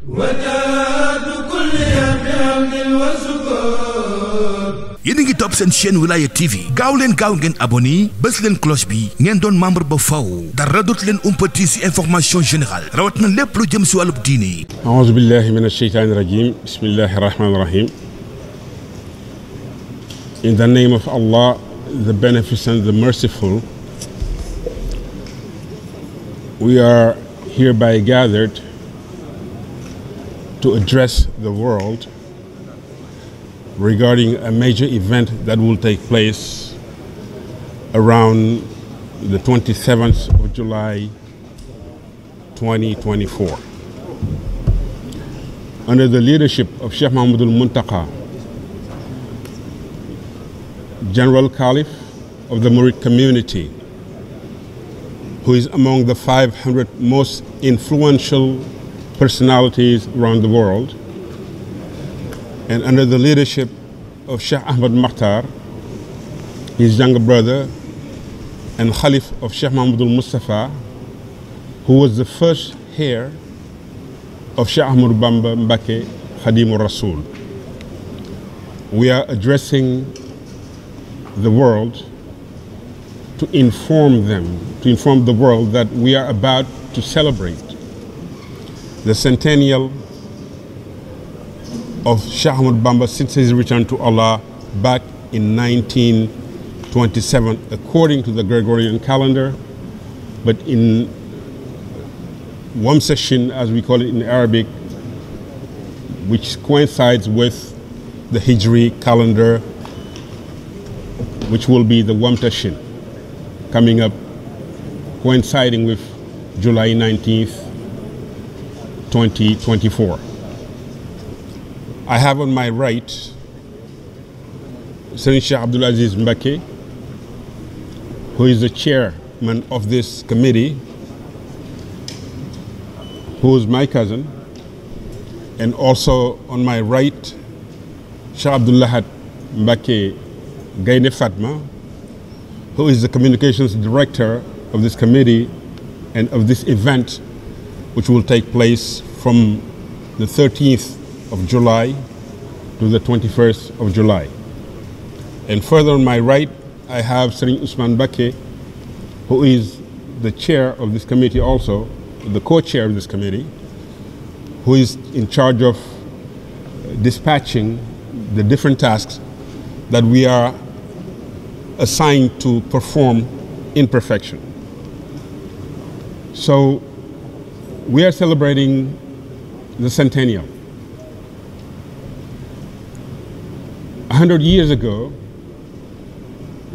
yéen a ngi topp seen chaîne Wilaya TV gaaw leen abonné bës leen cloche bi ngeen doon membre ba faw dara dootu leen umpati ci information générale rawat na lépp lu jëm ci wàllub diine. a'uuzu billahi mina shaytaani rajiim bismillahi rahmaani rahiim. In the name of Allah, the Beneficent, the Merciful, we are hereby gathered to address the world regarding a major event that will take place around the 27th of July 2024. Under the leadership of Cheikh Ahmadou Bamba, General Caliph of the Murid community, who is among the 500 most influential personalities around the world, and under the leadership of Cheikh Ahmadou Bamba, his younger brother and Khalif of Cheikh Mahmoudul Mustafa, who was the first heir of Cheikh Ahmadou Bamba Mbacké Khadimur Rasul. We are addressing the world to inform the world that we are about to celebrate the centennial of Cheikh Ahmadou Bamba since his return to Allah back in 1927, according to the Gregorian calendar, but in Wamsashin, as we call it in Arabic, which coincides with the Hijri calendar, which will be the Wamtashin, coming up, coinciding with July 19th, 2024. I have on my right Sëriñ Cheikh Abdulaziz Mbacké, who is the chairman of this committee, who is my cousin, and also on my right, Cheikh Abdullah Mbacké Gaynde Fatma, who is the communications director of this committee and of this event, which will take place from the 13th of July to the 21st of July. And further on my right, I have Sëriñ Usman Mbacké, who is the chair of this committee also, the co-chair of this committee, who is in charge of dispatching the different tasks that we are assigned to perform in perfection. So we are celebrating the centennial. 100 years ago,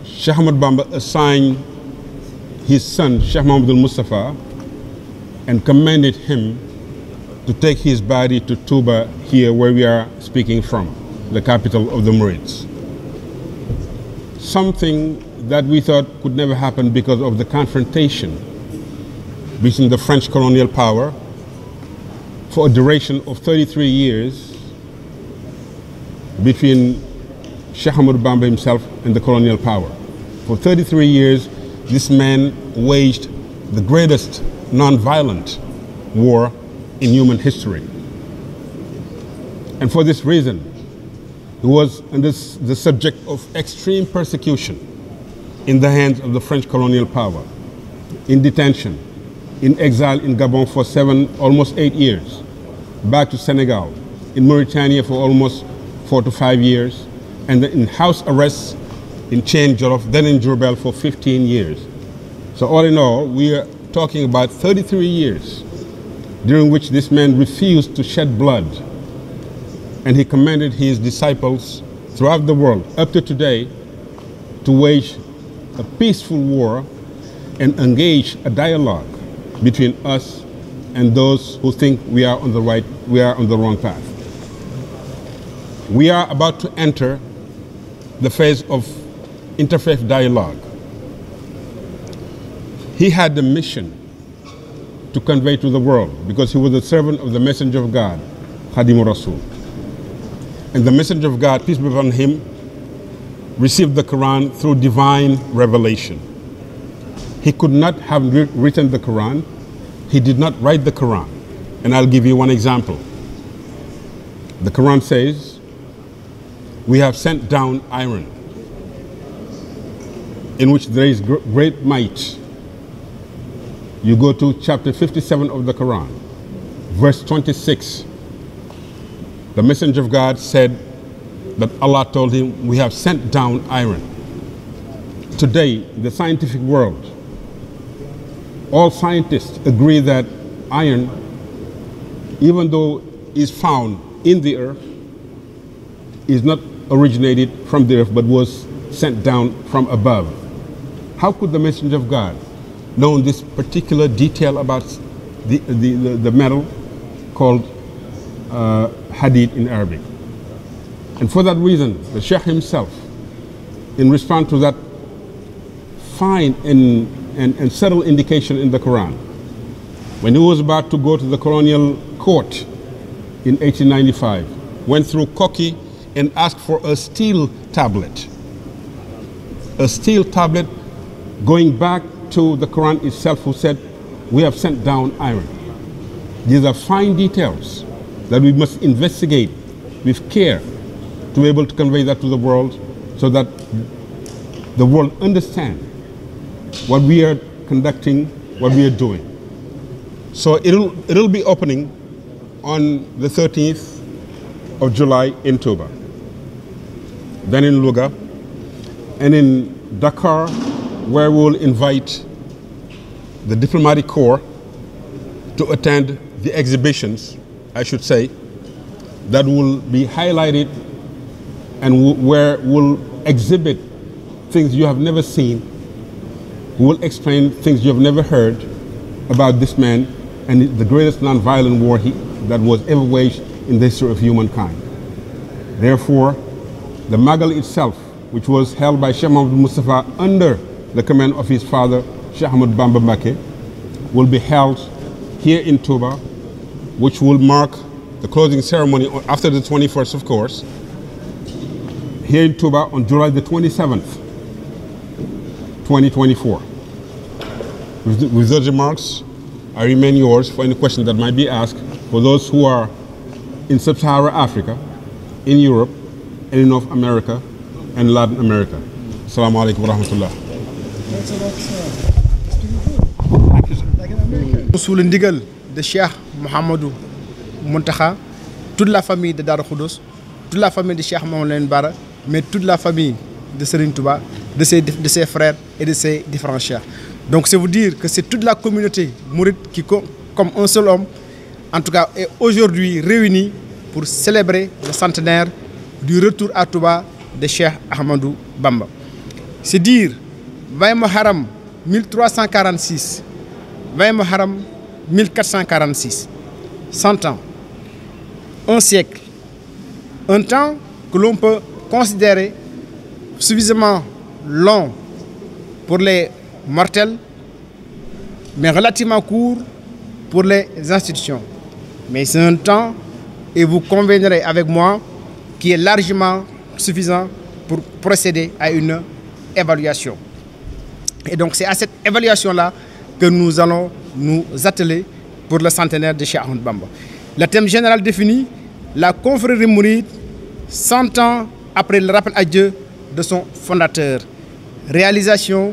Cheikh Ahmadou Bamba assigned his son, Cheikh Mahmoudul Mustafa, and commanded him to take his body to Tuuba, here where we are speaking from, the capital of the Murids. Something that we thought could never happen because of the confrontation between the French colonial power for a duration of 33 years between Cheikh Ahmadou Bamba himself and the colonial power. For 33 years, this man waged the greatest non-violent war in human history. And for this reason, he was the subject of extreme persecution in the hands of the French colonial power, in detention, in exile in Gabon for almost 8 years, back to Senegal, in Mauritania for almost 4 to 5 years, and in house arrests in Chaine, Jolof, then in Diourbel for 15 years. So all in all, we are talking about 33 years during which this man refused to shed blood. And he commanded his disciples throughout the world, up to today, to wage a peaceful war and engage a dialogue between us and those who think we are on the wrong path. We are about to enter the phase of interfaith dialogue. He had the mission to convey to the world because he was a servant of the messenger of God, Khadimur Rasul. And the messenger of God, peace be upon him, received the Quran through divine revelation. He could not have written the Quran. He did not write the Quran. And I'll give you one example. The Quran says, we have sent down iron, in which there is great might. You go to chapter 57 of the Quran, verse 26. The messenger of God said that Allah told him, we have sent down iron. Today, the scientific world, all scientists agree that iron, even though is found in the earth, is not originated from the earth but was sent down from above. How could the messenger of God know this particular detail about the metal called hadith in Arabic? And for that reason, the Sheikh himself, in response to that fine and subtle indication in the Quran, when he was about to go to the colonial court in 1895, went through Koki and asked for a steel tablet. A steel tablet going back to the Quran itself, who said, we have sent down iron. These are fine details that we must investigate with care to be able to convey that to the world, so that the world understands what we are conducting, what we are doing. So it'll be opening on the 13th of July in Tuba, then in Louga, and in Dakar, where we'll invite the diplomatic corps to attend the exhibitions, I should say, that will be highlighted and where we'll exhibit things you have never seen. We'll explain things you have never heard about this man and the greatest non-violent war that was ever waged in the history of humankind. Therefore, the Magal itself, which was held by Cheikh Ahmadou Mustafa under the command of his father, Cheikh Ahmadou Bamba, will be held here in Tuba, which will mark the closing ceremony after the 21st, of course, here in Tuba on July the 27th, 2024. With those remarks, I remain yours for any questions that might be asked for those who are in Sub-Saharan Africa, in Europe, and in North America and Latin America. Assalamu alaikum wa rahmatullah. Sous le ndigal de Cheikh Mouhamadou Mountakha, toute la famille de Darou Khoudoss, toute la famille de Cheikh Mouhamadou Bara, mais toute la famille de Sëriñ Touba, de ses frères et de ses différents chers. Donc c'est vous dire que c'est toute la communauté mouride qui, comme un seul homme, en tout cas, est aujourd'hui réunie pour célébrer le centenaire du retour à Touba de Cheikh Ahmadou Bamba. C'est dire 20 Muharram 1346, 20 Muharram 1446, 100 ans, un siècle, un temps que l'on peut considérer suffisamment long pour les mortels, mais relativement court pour les institutions. Mais c'est un temps, et vous conviendrez avec moi, qui est largement suffisant pour procéder à une évaluation. Et donc c'est à cette évaluation-là que nous allons nous atteler pour le centenaire de Cheikh Ahmadou Bamba. Le thème général défini, la confrérie mouride, 100 ans après le rappel à Dieu de son fondateur. Réalisation,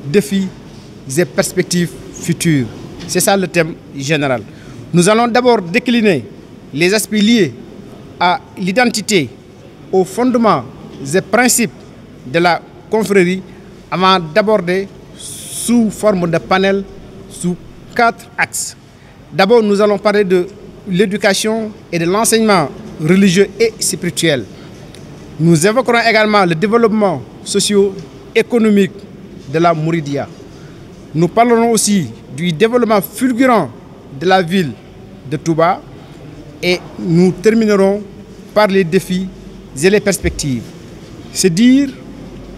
défis et perspectives futures. C'est ça le thème général. Nous allons d'abord décliner les aspects liés à l'identité, aux fondements et principes de la confrérie, avant d'aborder sous forme de panel sous 4 axes. D'abord, nous allons parler de l'éducation et de l'enseignement religieux et spirituel. Nous évoquerons également le développement socio-économique de la Mouridia. Nous parlerons aussi du développement fulgurant de la ville de Touba et nous terminerons par les défis et les perspectives. C'est dire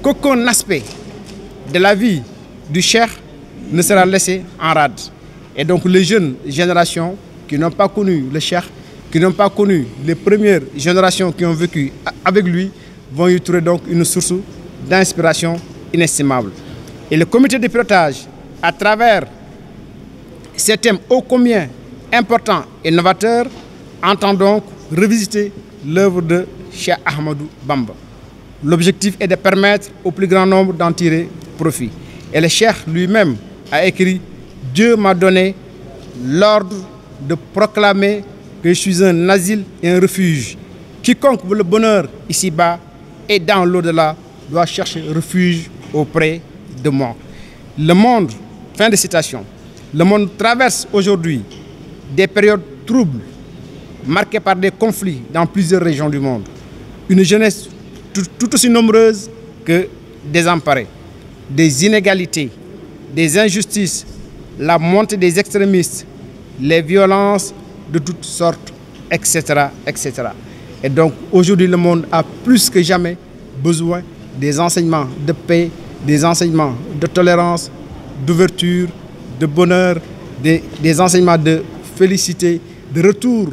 qu'aucun aspect de la vie du Cheikh ne sera laissé en rade. Et donc les jeunes générations qui n'ont pas connu le Cheikh, qui n'ont pas connu les premières générations qui ont vécu avec lui, vont y trouver donc une source d'inspiration inestimable. Et le comité de pilotage, à travers ces thèmes ô combien importants et novateurs, entend donc revisiter l'œuvre de Cheikh Ahmadou Bamba. L'objectif est de permettre au plus grand nombre d'en tirer profit. Et le Cheikh lui-même a écrit « Dieu m'a donné l'ordre de proclamer que je suis un asile et un refuge. Quiconque veut le bonheur ici-bas et dans l'au-delà doit chercher refuge auprès de moi. » Le monde, fin de citation, le monde traverse aujourd'hui des périodes troubles, marquées par des conflits dans plusieurs régions du monde. Une jeunesse tout aussi nombreuse que désemparée, des inégalités, des injustices, la montée des extrémistes, les violences de toutes sortes, etc., etc. Et donc aujourd'hui, le monde a plus que jamais besoin des enseignements de paix, des enseignements de tolérance, d'ouverture, de bonheur, des enseignements de félicité, de retour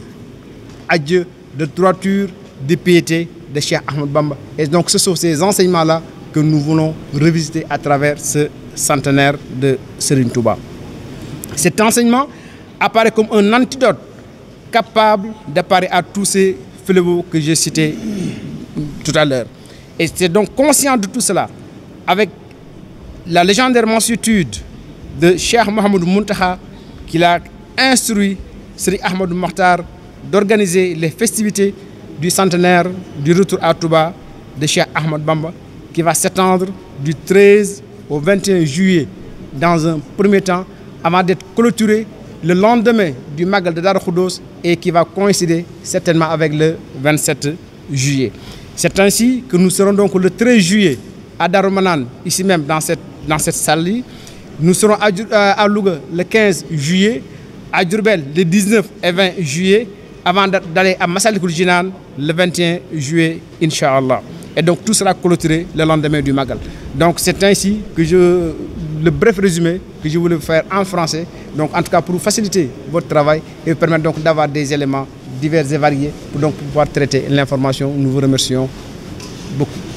à Dieu, de droiture, de piété de Cheikh Ahmadou Bamba. Et donc ce sont ces enseignements-là que nous voulons revisiter à travers ce centenaire de Sëriñ Tuuba. Cet enseignement apparaît comme un antidote capable de parer à tous ces fléaux que j'ai cités tout à l'heure. Et c'est donc conscient de tout cela, avec la légendaire mansuétude de Cheikh Mouhamadou Mountakha, qu'il a instruit Sëriñ Ahmadou Mokhtar d'organiser les festivités du centenaire du retour à Touba de Cheikh Ahmadou Bamba, qui va s'étendre du 13 au 21 juillet dans un premier temps, avant d'être clôturé le lendemain du Magal de Darou Khoudoss et qui va coïncider certainement avec le 27 juillet. C'est ainsi que nous serons donc le 13 juillet à Darou Manane, ici même dans cette salle-là. Nous serons à Louga le 15 juillet, à Diourbel le 19 et 20 juillet, avant d'aller à Massalikul Jinaan le 21 juillet, Inch'Allah. Et donc tout sera clôturé le lendemain du Magal. Donc c'est ainsi que le bref résumé que je voulais faire en français, donc en tout cas pour faciliter votre travail et vous permettre donc d'avoir des éléments divers et variés pour pouvoir traiter l'information. Nous vous remercions beaucoup.